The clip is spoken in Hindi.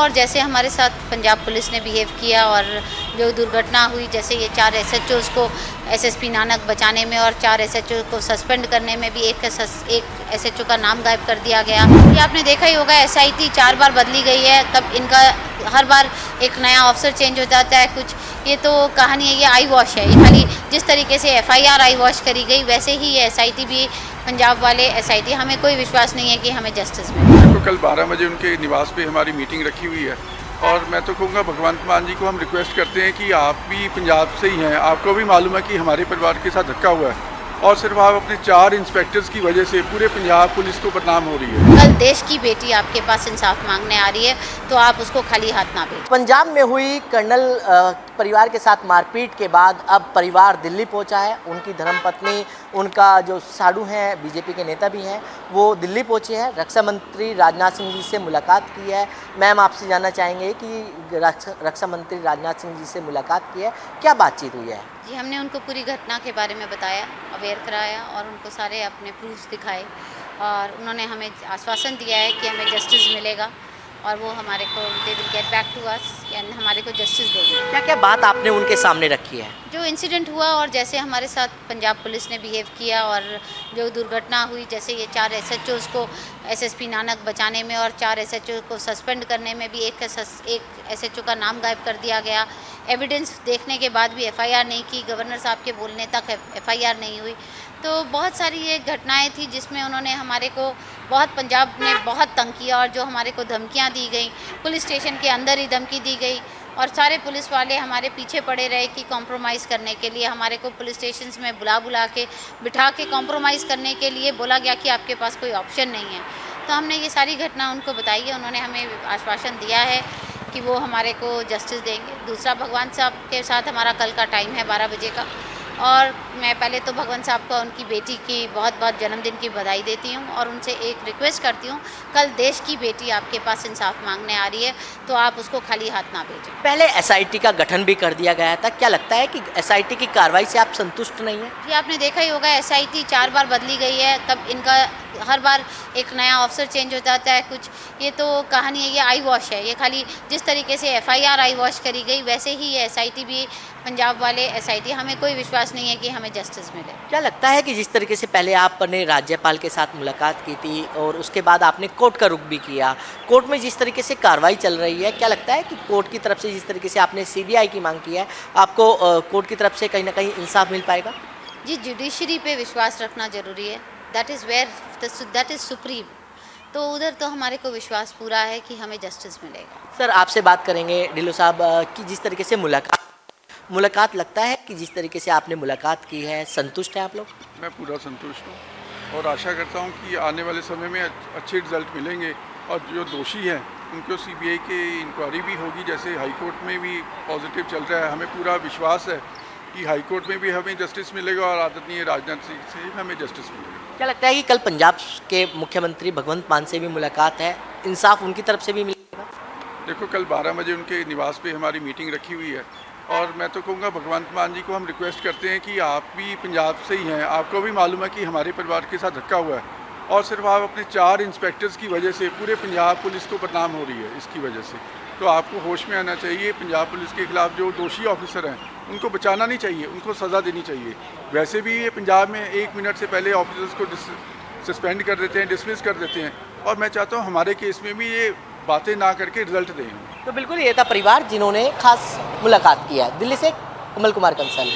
और जैसे हमारे साथ पंजाब पुलिस ने बिहेव किया और जो दुर्घटना हुई, जैसे ये 4 एसएचओज़ को एसएसपी नानक बचाने में और 4 एसएचओ को सस्पेंड करने में भी एक एसएचओ का नाम गायब कर दिया गया। ये आपने देखा ही होगा, एसआईटी 4 बार बदली गई है, तब इनका हर बार एक नया ऑफिसर चेंज हो जाता है कुछ। ये तो कहानी है, ये आई वॉश है। ये खाली जिस तरीके से एफआईआर आई वॉश करी गई, वैसे ही ये एसआईटी भी, पंजाब वाले एसआईटी, हमें कोई विश्वास नहीं है कि हमें जस्टिस मिले। देखो, कल 12 बजे उनके निवास पे हमारी मीटिंग रखी हुई है और मैं तो कहूँगा भगवंत मान जी को हम रिक्वेस्ट करते हैं कि आप भी पंजाब से ही हैं, आपको भी मालूम है कि हमारे परिवार के साथ धक्का हुआ है और सिर्फ आप अपने 4 इंस्पेक्टर्स की वजह से पूरे पंजाब पुलिस को बदनाम हो रही है। कल देश की बेटी आपके पास इंसाफ मांगने आ रही है, तो आप उसको खाली हाथ ना भेजें। पंजाब में हुई कर्नल परिवार के साथ मारपीट के बाद अब परिवार दिल्ली पहुंचा है। उनकी धर्मपत्नी, उनका जो साडू हैं, बीजेपी के नेता भी हैं, वो दिल्ली पहुंचे हैं। रक्षा मंत्री राजनाथ सिंह जी से मुलाकात की है। मैम, आपसे जानना चाहेंगे कि रक्षा मंत्री राजनाथ सिंह जी से मुलाकात की है, क्या बातचीत हुई है? जी, हमने उनको पूरी घटना के बारे में बताया, अवेयर कराया और उनको सारे अपने प्रूफ्स दिखाए और उन्होंने हमें आश्वासन दिया है कि हमें जस्टिस मिलेगा और वो हमारे को, they will get back to us and हमारे को जस्टिस देंगे। क्या क्या बात आपने उनके सामने रखी है? जो इंसिडेंट हुआ और जैसे हमारे साथ पंजाब पुलिस ने बिहेव किया और जो दुर्घटना हुई, जैसे ये 4 एसएचओज़ को एसएसपी नानक बचाने में और 4 एसएचओ को सस्पेंड करने में भी एक एसएचओ का नाम गायब कर दिया गया। एविडेंस देखने के बाद भी एफआईआर नहीं की, गवर्नर साहब के बोलने तक एफआईआर नहीं हुई। तो बहुत सारी ये घटनाएं थी जिसमें उन्होंने हमारे को बहुत, पंजाब ने बहुत तंग किया और जो हमारे को धमकियां दी गई, पुलिस स्टेशन के अंदर ही धमकी दी गई और सारे पुलिस वाले हमारे पीछे पड़े रहे कि कॉम्प्रोमाइज़ करने के लिए हमारे को पुलिस स्टेशन में बुला के बिठा के कॉम्प्रोमाइज़ करने के लिए बोला गया कि आपके पास कोई ऑप्शन नहीं है। तो हमने ये सारी घटना उनको बताई है, उन्होंने हमें आश्वासन दिया है कि वो हमारे को जस्टिस देंगे। दूसरा, भगवान साहब के साथ हमारा कल का टाइम है 12 बजे का और मैं पहले तो भगवान साहब को उनकी बेटी की बहुत बहुत जन्मदिन की बधाई देती हूँ और उनसे एक रिक्वेस्ट करती हूँ, कल देश की बेटी आपके पास इंसाफ मांगने आ रही है, तो आप उसको खाली हाथ ना भेजें। पहले एसआईटी का गठन भी कर दिया गया था, क्या लगता है कि एसआईटी की कार्रवाई से आप संतुष्ट नहीं हैं? जी, आपने देखा ही होगा, एसआईटी 4 बार बदली गई है, तब इनका हर बार एक नया ऑफिसर चेंज हो जाता है कुछ। ये तो कहानी है, ये आई वॉश है। ये खाली जिस तरीके से एफआईआर आई वॉश करी गई, वैसे ही ये एसआईटी भी, पंजाब वाले एसआईटी, हमें कोई विश्वास नहीं है कि हमें जस्टिस मिले। क्या लगता है कि जिस तरीके से पहले आपने राज्यपाल के साथ मुलाकात की थी और उसके बाद आपने कोर्ट का रुख भी किया, कोर्ट में जिस तरीके से कार्रवाई चल रही है, क्या लगता है कि कोर्ट की तरफ से जिस तरीके से आपने सीबीआई की मांग की है, आपको कोर्ट की तरफ से कहीं ना कहीं इंसाफ मिल पाएगा? जी, जुडिशरी पे विश्वास रखना ज़रूरी है। That is supreme. तो उधर तो हमारे को विश्वास पूरा है कि हमें जस्टिस मिलेगा। सर, आपसे बात करेंगे ढिल्लों साहब कि जिस तरीके से मुलाकात लगता है कि जिस तरीके से आपने मुलाकात की है, संतुष्ट हैं आप लोग? मैं पूरा संतुष्ट हूँ और आशा करता हूँ कि आने वाले समय में अच्छे रिजल्ट मिलेंगे और जो दोषी हैं उनको सीबीआई की इंक्वायरी भी होगी, जैसे हाई कोर्ट में भी पॉजिटिव चल रहा है। हमें पूरा विश्वास है कि हाई कोर्ट में भी हमें जस्टिस मिलेगा और आदरणीय राजनाथ सिंह से हमें जस्टिस मिलेगा। क्या लगता है कि कल पंजाब के मुख्यमंत्री भगवंत मान से भी मुलाकात है, इंसाफ उनकी तरफ से भी मिलेगा? देखो, कल 12 बजे उनके निवास पे हमारी मीटिंग रखी हुई है और मैं तो कहूँगा भगवंत मान जी को हम रिक्वेस्ट करते हैं कि आप भी पंजाब से ही हैं, आपको भी मालूम है कि हमारे परिवार के साथ धक्का हुआ है और सिर्फ आप अपने 4 इंस्पेक्टर्स की वजह से पूरे पंजाब पुलिस को बदनाम हो रही है। इसकी वजह से तो आपको होश में आना चाहिए। पंजाब पुलिस के खिलाफ जो दोषी ऑफिसर हैं उनको बचाना नहीं चाहिए, उनको सज़ा देनी चाहिए। वैसे भी ये पंजाब में 1 मिनट से पहले ऑफिसर्स को सस्पेंड कर देते हैं, डिसमिस कर देते हैं और मैं चाहता हूँ हमारे केस में भी ये बातें ना करके रिजल्ट दें। तो बिल्कुल ये था परिवार जिन्होंने खास मुलाकात किया। दिल्ली से कमल कुमार कंसल।